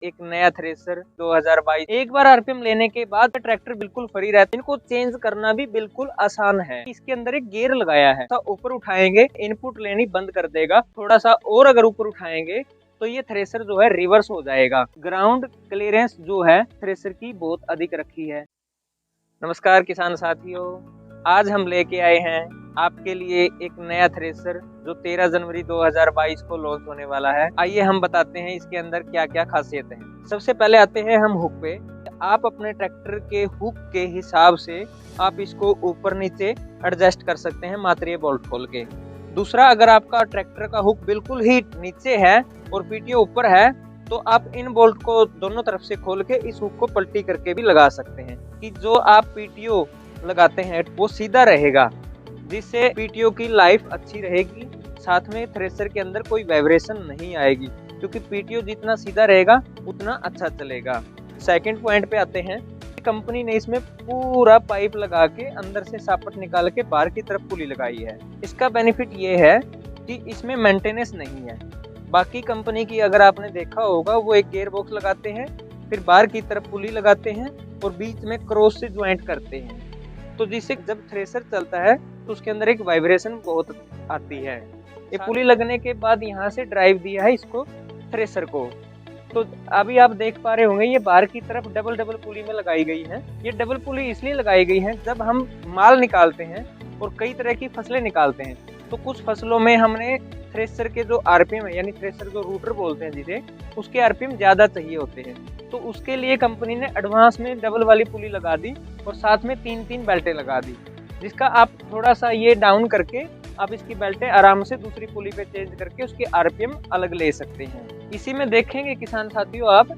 एक नया थ्रेसर 2022। एक बार आरपीएम लेने के बाद ट्रैक्टर बिल्कुल फ्री रहता है। इनको चेंज करना भी बिल्कुल आसान है। इसके अंदर एक गियर लगाया है, ऊपर उठाएंगे इनपुट लेनी बंद कर देगा। थोड़ा सा और अगर ऊपर उठाएंगे तो ये थ्रेसर जो है रिवर्स हो जाएगा। ग्राउंड क्लियरेंस जो है थ्रेसर की बहुत अधिक रखी है। नमस्कार किसान साथियों, आज हम लेके आए हैं आपके लिए एक नया थ्रेसर जो 13 जनवरी 2022 को लॉन्च होने वाला है। आइए हम बताते हैं इसके अंदर क्या क्या खासियत है। सबसे पहले आते हैं हम हुक पे। आप अपने ट्रैक्टर के हुक के हिसाब से आप इसको ऊपर नीचे एडजस्ट कर सकते हैं मात्र ये बोल्ट खोल के। दूसरा, अगर आपका ट्रैक्टर का हुक बिल्कुल ही नीचे है और पीटीओ ऊपर है तो आप इन बोल्ट को दोनों तरफ से खोल के इस हुक को पलटी करके भी लगा सकते हैं कि जो आप पीटीओ लगाते हैं वो सीधा रहेगा, जिससे पीटीओ की लाइफ अच्छी रहेगी। साथ में थ्रेसर के अंदर कोई वाइब्रेशन नहीं आएगी, क्योंकि पीटीओ जितना सीधा रहेगा उतना अच्छा चलेगा। सेकंड पॉइंट पे आते हैं। कंपनी ने इसमें पूरा पाइप लगा के अंदर से सापट निकाल के बाहर की तरफ पुली लगाई है। इसका बेनिफिट ये है कि इसमें मेंटेनेंस नहीं है। बाकी कंपनी की अगर आपने देखा होगा वो एक गियर बॉक्स लगाते हैं, फिर बाहर की तरफ पुली लगाते हैं और बीच में क्रॉस से ज्वाइंट करते हैं, तो जिससे जब थ्रेसर चलता है तो उसके अंदर एक वाइब्रेशन बहुत आती है। ये पुली लगने के बाद यहाँ से ड्राइव दिया है इसको थ्रेसर को। तो अभी आप देख पा रहे होंगे ये बाहर की तरफ डबल पुली में लगाई गई है। ये डबल पुली इसलिए लगाई गई है, जब हम माल निकालते हैं और कई तरह की फसलें निकालते हैं तो कुछ फसलों में हमने थ्रेसर के जो आरपीएम है, यानी थ्रेसर जो रूटर बोलते हैं जिसे, उसके आरपीएम ज्यादा चाहिए होते हैं। तो उसके लिए कंपनी ने एडवांस में डबल वाली पुली लगा दी और साथ में 3 बेल्टें लगा दी, जिसका आप थोड़ा सा ये डाउन करके आप इसकी बेल्टें आराम से दूसरी पुली पे चेंज करके उसके आरपीएम अलग ले सकते हैं। इसी में देखेंगे किसान साथियों आप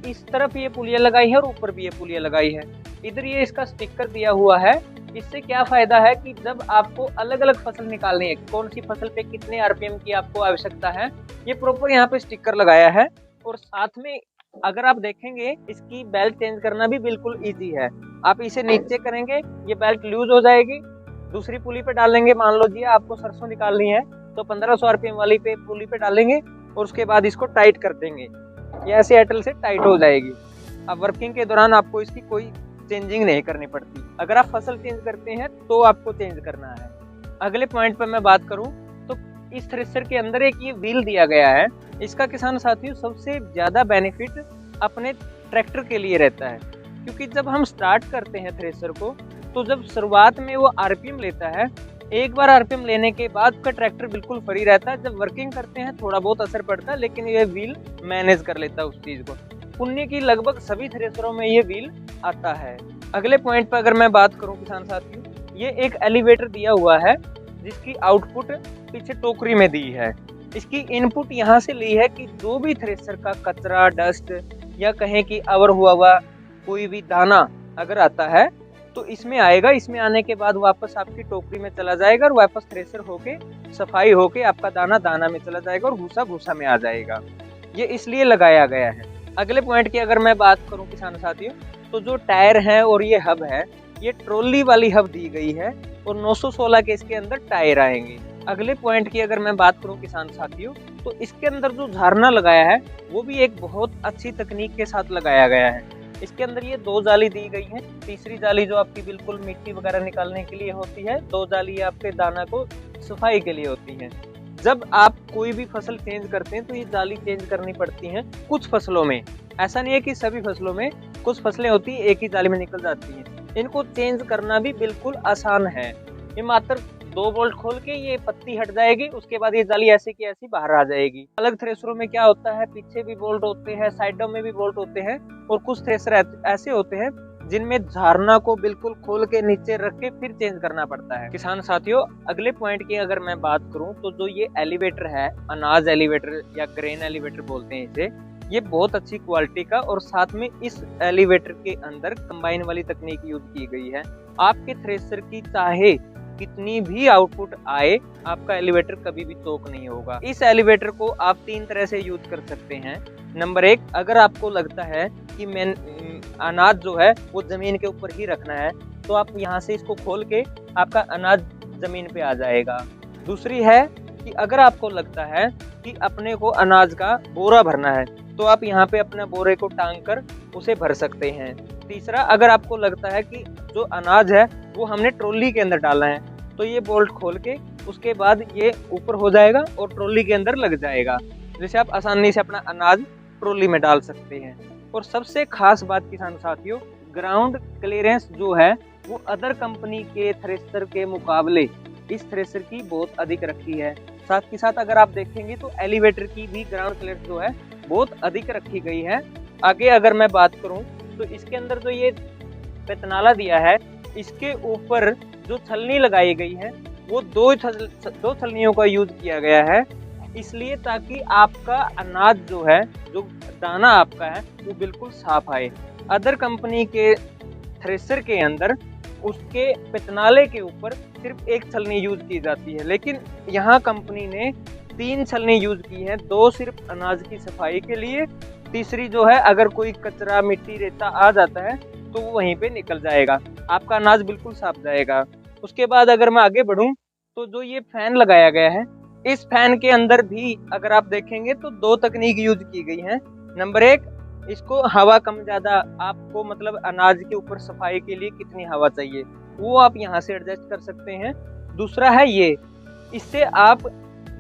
इस तरफ ये पुलियां लगाई है और ऊपर भी ये पुलियां लगाई है। इधर ये इसका स्टिकर दिया हुआ है। इससे क्या फायदा है कि जब आपको अलग अलग फसल निकालनी है, कौन सी फसल पे कितने आरपीएम की आपको आवश्यकता है, ये प्रॉपर यहाँ पे स्टिकर लगाया है। और साथ में अगर आप देखेंगे इसकी बेल्ट चेंज करना भी बिल्कुल इजी है। आप इसे नीचे करेंगे ये बेल्ट लूज हो जाएगी, दूसरी पुली पे डालेंगे। मान लो जी आपको सरसों निकालनी है तो 1500 आरपीएम वाली पे पुली पे डालेंगे और उसके बाद इसको टाइट कर देंगे, ये ऐसे एटल से टाइट हो जाएगी। अब वर्किंग के दौरान आपको इसकी कोई चेंजिंग नहीं करनी पड़ती। अगर आप फसल चेंज करते हैं तो आपको चेंज करना है। अगले पॉइंट पर मैं बात करूं तो इस थ्रेसर के अंदर एक ये व्हील दिया गया है। इसका किसान साथियों सबसे ज्यादा बेनिफिट अपने ट्रैक्टर के लिए रहता है, क्योंकि जब हम स्टार्ट करते हैं थ्रेसर को तो जब शुरुआत में वो आरपीएम लेता है, एक बार आरपीएम लेने के बाद का ट्रैक्टर बिल्कुल फ्री रहता है। जब वर्किंग करते हैं थोड़ा बहुत असर पड़ता है, लेकिन ये व्हील मैनेज कर लेता है उस चीज को। पुण्य की लगभग सभी थ्रेसरों में ये व्हील आता है। अगले पॉइंट पर अगर मैं बात करूं किसान साथियों, ये एक एलिवेटर दिया हुआ है जिसकी आउटपुट पीछे टोकरी में दी है। इसकी इनपुट यहाँ से ली है कि जो भी थ्रेसर का कचरा, डस्ट या कहें कि अवर हुआ कोई भी दाना अगर आता है तो इसमें आएगा। इसमें आने के बाद वापस आपकी टोकरी में चला जाएगा और वापस थ्रेसर होके सफाई होके आपका दाना दाना में चला जाएगा और भूसा भूसा में आ जाएगा। ये इसलिए लगाया गया है। अगले पॉइंट की अगर मैं बात करूं किसान साथियों, तो जो टायर है और ये हब है, ये ट्रॉली वाली हब दी गई है और 916 के इसके अंदर टायर आएंगे। अगले पॉइंट की अगर मैं बात करूं किसान साथियों, तो इसके अंदर जो झारना लगाया है वो भी एक बहुत अच्छी तकनीक के साथ लगाया गया है। इसके अंदर ये 2 जाली दी गई है। तीसरी जाली जो आपकी बिल्कुल मिट्टी वगैरह निकालने के लिए होती है, 2 जाली आपके दाना को सफाई के लिए होती है। जब आप कोई भी फसल चेंज करते हैं तो ये जाली चेंज करनी पड़ती है कुछ फसलों में। ऐसा नहीं है कि सभी फसलों में, कुछ फसलें होती है एक ही जाली में निकल जाती हैं। इनको चेंज करना भी बिल्कुल आसान है। ये मात्र 2 बोल्ट खोल के ये पत्ती हट जाएगी, उसके बाद ये जाली ऐसे की ऐसी बाहर आ जाएगी। अलग थ्रेसरों में क्या होता है, पीछे भी बोल्ट होते हैं, साइडों में भी बोल्ट होते हैं, और कुछ थ्रेसर ऐसे होते हैं जिनमें झारना को बिल्कुल खोल के नीचे रख के फिर चेंज करना पड़ता है। किसान साथियों, अगले पॉइंट की अगर मैं बात करूं तो जो ये एलिवेटर है, अनाज एलिवेटर या ग्रेन एलिवेटर बोलते हैं इसे, ये बहुत अच्छी क्वालिटी का, और साथ में इस एलिवेटर के अंदर कंबाइन वाली तकनीक यूज की गई है। आपके थ्रेसर की चाहे कितनी भी आउटपुट आए, आपका एलिवेटर कभी भी चोक नहीं होगा। इस एलिवेटर को आप 3 तरह से यूज कर सकते हैं। नंबर 1, अगर आपको लगता है कि अनाज जो है वो जमीन के ऊपर ही रखना है तो आप यहाँ से इसको खोल के आपका अनाज जमीन पे आ जाएगा। दूसरी है कि अगर आपको लगता है कि अपने को अनाज का बोरा भरना है, तो आप यहाँ पे अपने बोरे को टांग कर उसे भर सकते हैं। तीसरा, अगर आपको लगता है कि जो अनाज है वो हमने ट्रॉली के अंदर डाला है, तो ये बोल्ट खोल के उसके बाद ये ऊपर हो जाएगा और ट्रॉली के अंदर लग जाएगा, जिससे आप आसानी से अपना अनाज ट्रॉली में डाल सकते हैं। और सबसे खास बात किसान साथियों, ग्राउंड क्लियरेंस जो है वो अदर कंपनी के थ्रेशर के मुकाबले इस थ्रेशर की बहुत अधिक रखी है। साथ ही साथ अगर आप देखेंगे तो एलिवेटर की भी ग्राउंड क्लियरेंस जो है बहुत अधिक रखी गई है। आगे अगर मैं बात करूं तो इसके अंदर जो ये पेतनाला दिया है, इसके ऊपर जो छलनी लगाई गई है वो दो छलनियों का यूज किया गया है, इसलिए ताकि आपका अनाज जो है, जो दाना आपका है वो बिल्कुल साफ आए। अदर कंपनी के थ्रेशर के अंदर उसके पेतनाले के ऊपर सिर्फ एक छलनी यूज की जाती है, लेकिन यहाँ कंपनी ने 3 छलनी यूज की है। 2 सिर्फ अनाज की सफाई के लिए, तीसरी जो है अगर कोई कचरा मिट्टी रेता आ जाता है तो वो वहीं पे निकल जाएगा, आपका अनाज बिल्कुल साफ जाएगा। उसके बाद अगर मैं आगे बढ़ूं तो जो ये फैन लगाया गया है, इस फैन के अंदर भी अगर आप देखेंगे तो 2 तकनीक यूज की गई है। नंबर 1, इसको हवा कम ज्यादा, आपको मतलब अनाज के ऊपर सफाई के लिए कितनी हवा चाहिए वो आप यहाँ से एडजस्ट कर सकते हैं। दूसरा है ये, इससे आप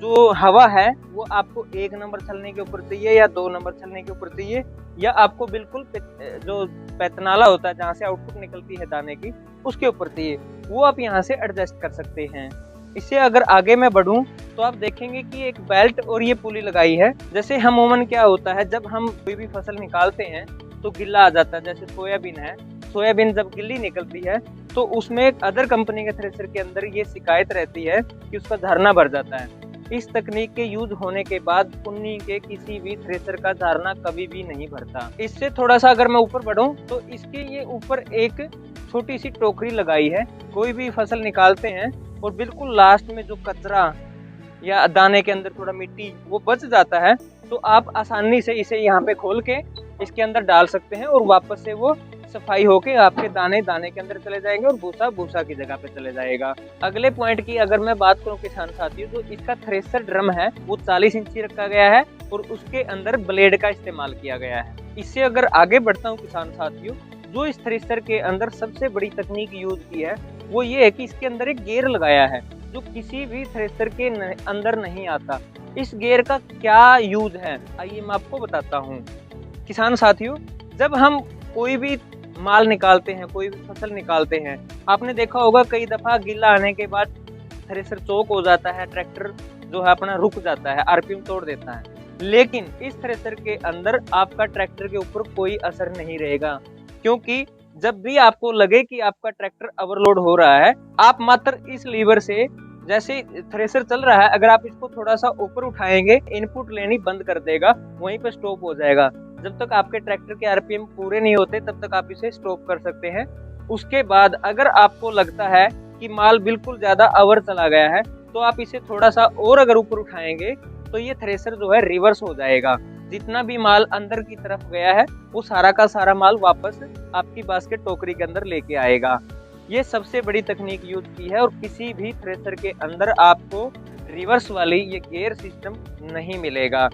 जो हवा है वो आपको 1 नंबर छलने के ऊपर चाहिए या 2 नंबर छलने के ऊपर चाहिए, या आपको बिल्कुल जो पेतनाला होता है जहाँ से आउटपुट निकलती है दाने की उसके ऊपर चाहिए, वो आप यहाँ से एडजस्ट कर सकते हैं। इससे अगर आगे मैं बढ़ूं तो आप देखेंगे कि एक बेल्ट और ये पुली लगाई है। जैसे अमूमन क्या होता है, जब हम कोई भी फसल निकालते हैं तो गिल्ला आ जाता है, जैसे सोयाबीन है, सोयाबीन जब गिल्ली निकलती है तो उसमें अदर कंपनी के थ्रेशर के अंदर ये शिकायत रहती है कि उसका धारणा भर जाता है। इस तकनीक के यूज होने के बाद कुन्नी के किसी भी थ्रेशर का धारणा कभी भी नहीं भरता। इससे थोड़ा सा अगर मैं ऊपर बढ़ूं तो इसके ये ऊपर एक छोटी सी टोकरी लगाई है। कोई भी फसल निकालते हैं और बिल्कुल लास्ट में जो कचरा या दाने के अंदर थोड़ा मिट्टी वो बच जाता है, तो आप आसानी से इसे यहाँ पे खोल के इसके अंदर डाल सकते हैं और वापस से वो सफाई होके आपके दाने दाने के अंदर चले जाएंगे और भूसा भूसा की जगह पे चले जाएगा। अगले पॉइंट की अगर मैं बात करूं किसान साथियों, तो इसका थ्रेशर ड्रम है वो 40 इंची रखा गया है और उसके अंदर ब्लेड का इस्तेमाल किया गया है। इससे अगर आगे बढ़ता हूँ किसान साथियों, जो इस थ्रेशर के अंदर सबसे बड़ी तकनीक यूज की है वो ये है कि इसके अंदर एक गियर लगाया है जो किसी भी थ्रेशर के अंदर नहीं आता। इस गियर का क्या यूज है आइए मैं आपको बताता हूँ। किसान साथियों, जब हम कोई भी माल निकालते हैं, कोई भी फसल निकालते हैं, आपने देखा होगा कई दफा गिल्ला आने के बाद थ्रेशर चौक हो जाता है, ट्रैक्टर जो है अपना रुक जाता है, आरपीएम तोड़ देता है। लेकिन इस थ्रेशर के अंदर आपका ट्रैक्टर के ऊपर कोई असर नहीं रहेगा, क्योंकि जब भी आपको लगे कि आपका ट्रैक्टर ओवरलोड हो रहा है, आप मात्र इस लीवर से, जैसे थ्रेशर चल रहा है, अगर आप इसको थोड़ा सा ऊपर उठाएंगे, इनपुट लेनी बंद कर देगा, वहीं पे स्टॉप हो जाएगा। जब तक आपके ट्रैक्टर के आरपीएम पूरे नहीं होते तब तक आप इसे स्टॉप कर सकते हैं। उसके बाद अगर आपको लगता है कि माल बिल्कुल ज्यादा ओवर चला गया है तो आप इसे थोड़ा सा और अगर ऊपर उठाएंगे तो ये थ्रेशर जो है रिवर्स हो जाएगा। जितना भी माल अंदर की तरफ गया है वो सारा का सारा माल वापस आपकी बास्केट टोकरी के अंदर लेके आएगा। ये सबसे बड़ी तकनीक यूज की है और किसी भी थ्रेशर के अंदर आपको रिवर्स वाली ये गियर सिस्टम नहीं मिलेगा।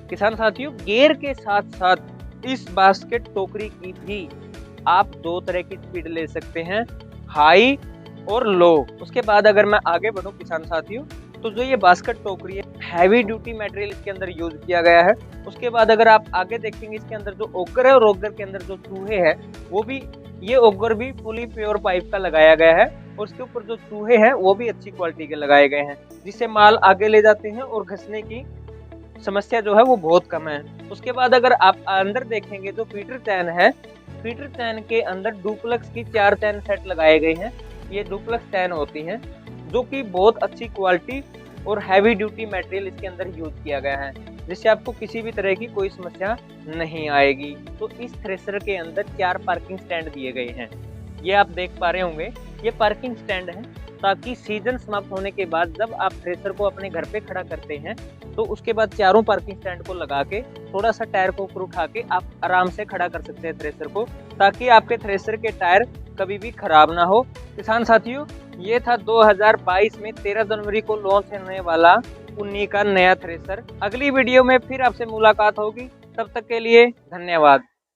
किसान साथियों, गियर के साथ साथ इस बास्केट टोकरी की भी आप 2 तरह की स्पीड ले सकते हैं, हाई और लो। उसके बाद अगर मैं आगे बढ़ूं किसान साथियों, तो जो ये बास्केट टोकरी है, हैवी ड्यूटी मटेरियल इसके अंदर यूज किया गया है। उसके बाद अगर आप आगे देखेंगे, इसके अंदर जो ओगर है और ओगर के अंदर जो चूहे हैं, वो भी, ये ओगर भी फुली प्योर पाइप का लगाया गया है और उसके ऊपर जो चूहे हैं वो भी अच्छी क्वालिटी के लगाए गए हैं, जिससे माल आगे ले जाते हैं और घसने की समस्या जो है वो बहुत कम है। उसके बाद अगर आप अंदर देखेंगे, जो फीटर चैन है, फीटर चैन के अंदर डुप्लेक्स की 4 चैन सेट लगाए गए हैं। ये डुप्लेक्स चैन होती हैं जो कि बहुत अच्छी क्वालिटी और हैवी ड्यूटी मटेरियल इसके अंदर यूज किया गया है, जिससे आपको किसी भी तरह की कोई समस्या नहीं आएगी। तो इस थ्रेशर के अंदर 4 पार्किंग स्टैंड दिए गए हैं, ये आप देख पा रहे होंगे। ये पार्किंग स्टैंड है ताकि सीजन समाप्त होने के बाद जब आप थ्रेशर को अपने घर पे खड़ा करते हैं तो उसके बाद चारों पार्किंग स्टैंड को लगा के थोड़ा सा टायर को ऊपर उठा के आप आराम से खड़ा कर सकते हैं थ्रेशर को, ताकि आपके थ्रेशर के टायर कभी भी खराब ना हो। किसान साथियों, ये था 2022 में 13 जनवरी को लॉन्च होने वाला कुन्नी का नया थ्रेशर। अगली वीडियो में फिर आपसे मुलाकात होगी। तब तक के लिए धन्यवाद।